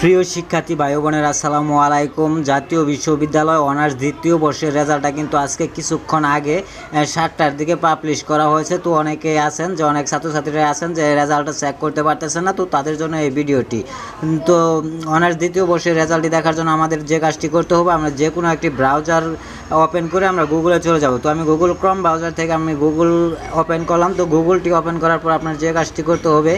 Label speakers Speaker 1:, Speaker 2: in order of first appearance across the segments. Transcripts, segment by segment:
Speaker 1: প্রিয় শিক্ষার্থী ভাই বোনের আসসালামু আলাইকুম। জাতীয় বিশ্ববিদ্যালয় অনার্স দ্বিতীয় বর্ষের রেজাল্টটা কিন্তু আজকে কিছুক্ষণ আগে 7টার দিকে পাবলিশ করা হয়েছে। তো অনেকেই আছেন যে অনেক ছাত্রছাত্রীরা আছেন যে রেজাল্টটা চেক করতে পারতেছেন না, তো তাদের জন্য এই ভিডিওটি। তো অনার্স দ্বিতীয় বর্ষের রেজাল্টটি দেখার জন্য আমাদের যে কাজটি করতে হবে, আমরা যে কোনো একটি ব্রাউজার ওপেন করে আমরা গুগলে চলে যাব। তো আমি গুগল ক্রোম ব্রাউজার থেকে আমি গুগল ওপেন করলাম। তো গুগলটি ওপেন করার পর আপনার যে কাজটি করতে হবে,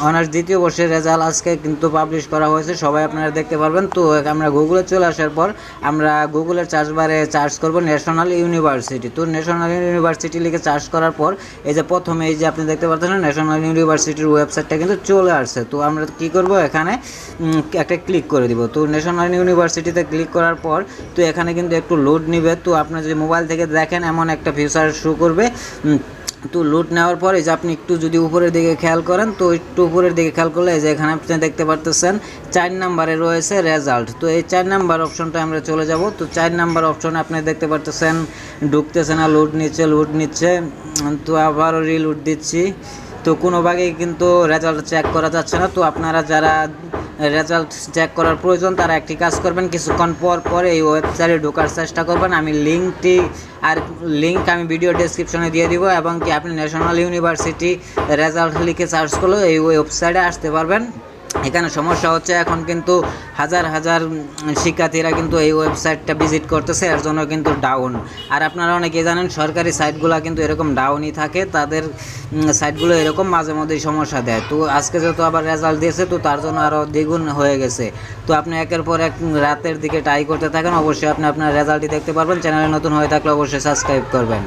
Speaker 1: অনার্স দ্বিতীয় বর্ষের রেজাল্ট আজকে কিন্তু পাবলিশ করা হয়েছে, সবাই আপনারা দেখতে পারবেন। তো আমরা গুগলে চলে আসার পর আমরা গুগলের সার্চ বারে সার্চ করব ন্যাশনাল ইউনিভার্সিটি। তো ন্যাশনাল ইউনিভার্সিটি লিখে সার্চ করার পর এই যে প্রথমে এই যে আপনি দেখতে পাচ্ছেন ন্যাশনাল ইউনিভার্সিটির ওয়েবসাইটটা কিন্তু চলে আসছে। তো আমরা কি করব, এখানে একটা ক্লিক করে দিব। তো ন্যাশনাল ইউনিভার্সিটিতে ক্লিক করার পর তো এখানে কিন্তু একটু লোড নেবে। তো আপনার যদি মোবাইল থেকে দেখেন এমন একটা ফিচার শো করবে। তো লোড নেওয়ার পরে যে আপনি একটু যদি উপরের দিকে খেয়াল করেন, তো একটু উপরের দিকে খেয়াল করলে যে এখানে আপনি দেখতে পারতেছেন 4 নম্বরে রয়েছে রেজাল্ট। তো এই 4 নাম্বার অপশনটা আমরা চলে যাব। তো 4 নাম্বার অপশনে আপনি দেখতে পারতেছেন ঢুকতেছে না, লোড নিচ্ছে। তো আবারও রিলোড দিচ্ছি। তো কোনো ভাগেই কিন্তু রেজাল্ট চেক করা যাচ্ছে না। তো আপনারা যারা রেজাল্ট চেক করার প্রয়োজন তারা একটি কাজ করবেন, কিছুক্ষণ পর এই ওয়েবসাইটে ঢোকার চেষ্টা করবেন। আমি লিঙ্ক আমি ভিডিও ডেসক্রিপশনে দিয়ে দিব, এবং কি আপনি ন্যাশনাল ইউনিভার্সিটি রেজাল্ট লিখে সার্চ করলে এই ওয়েবসাইটে আসতে পারবেন। এখানে সমস্যা হচ্ছে, এখন কিন্তু হাজার হাজার শিক্ষার্থীরা কিন্তু এই ওয়েবসাইটটা ভিজিট করতেছে, এর জন্য কিন্তু ডাউন। আর আপনারা অনেকেই জানেন সরকারি সাইটগুলো কিন্তু এরকম ডাউনই থাকে, তাদের সাইটগুলো এরকম মাঝে মধ্যেই সমস্যা দেয়। তো আজকে যেহেতু আবার রেজাল্ট দিয়েছে, তো তার জন্য আরও দ্বিগুণ হয়ে গেছে। তো আপনি একের পর এক রাতের দিকে ট্রাই করতে থাকেন, অবশ্যই আপনি আপনার রেজাল্টই দেখতে পারবেন। চ্যানেলে নতুন হয়ে থাকলে অবশ্যই সাবস্ক্রাইব করবেন।